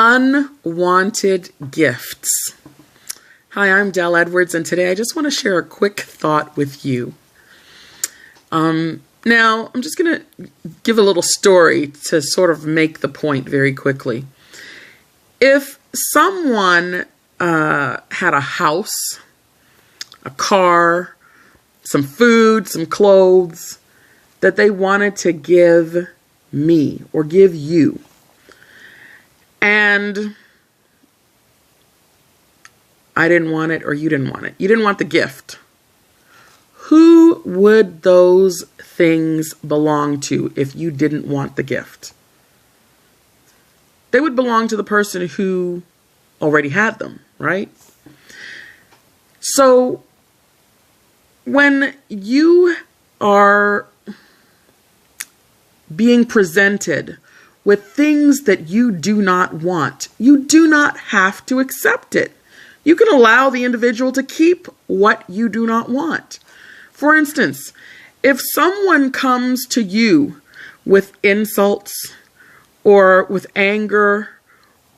Unwanted Gifts. Hi, I'm Del Edwards, and today I just want to share a quick thought with you. Now, I'm just going to give a little story to sort of make the point very quickly. If someone had a house, a car, some food, some clothes that they wanted to give me or give you, and I didn't want it or you didn't want it. You didn't want the gift. Who would those things belong to if you didn't want the gift? They would belong to the person who already had them, right? So when you are being presented with things that you do not want, you do not have to accept it. You can allow the individual to keep what you do not want. For instance, if someone comes to you with insults or with anger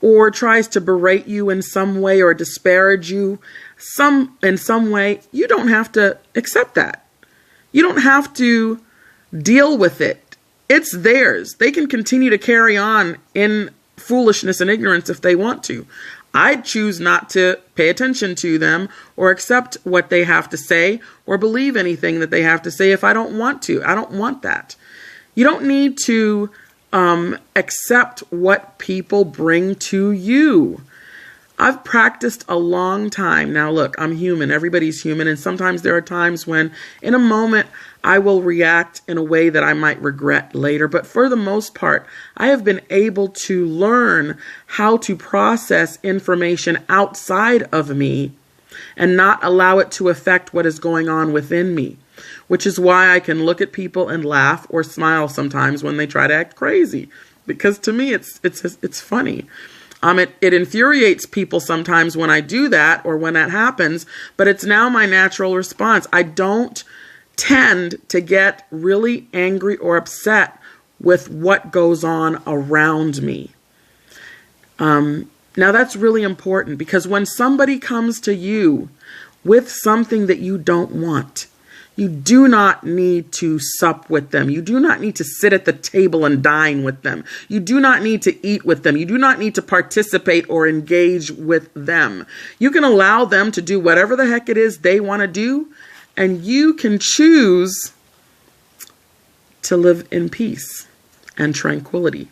or tries to berate you in some way or disparage you in some way, you don't have to accept that. You don't have to deal with it. It's theirs. They can continue to carry on in foolishness and ignorance if they want to. I'd choose not to pay attention to them or accept what they have to say or believe anything that they have to say if I don't want to. I don't want that. You don't need to accept what people bring to you. I've practiced a long time. Now look, I'm human. Everybody's human. And sometimes there are times when in a moment I will react in a way that I might regret later. But for the most part, I have been able to learn how to process information outside of me and not allow it to affect what is going on within me, which is why I can look at people and laugh or smile sometimes when they try to act crazy, because to me it's funny. It infuriates people sometimes when I do that or when that happens, but it's now my natural response. I don't tend to get really angry or upset with what goes on around me. Now that's really important, because when somebody comes to you with something that you don't want, you do not need to sup with them. You do not need to sit at the table and dine with them. You do not need to eat with them. You do not need to participate or engage with them. You can allow them to do whatever the heck it is they want to do, and you can choose to live in peace and tranquility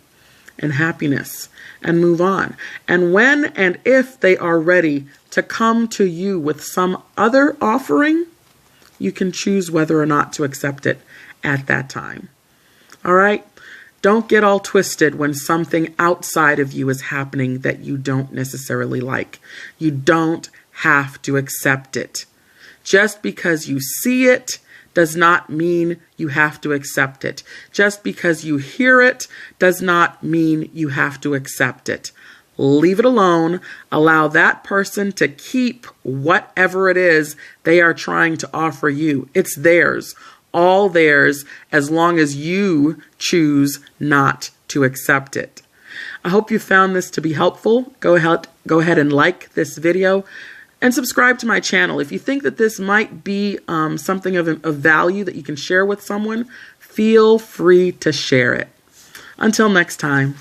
and happiness and move on. And when and if they are ready to come to you with some other offering, you can choose whether or not to accept it at that time. All right? Don't get all twisted when something outside of you is happening that you don't necessarily like. You don't have to accept it. Just because you see it does not mean you have to accept it. Just because you hear it does not mean you have to accept it. Leave it alone. Allow that person to keep whatever it is they are trying to offer you. It's theirs, all theirs, as long as you choose not to accept it. I hope you found this to be helpful. Go ahead and like this video and subscribe to my channel. If you think that this might be something of value that you can share with someone, feel free to share it. Until next time.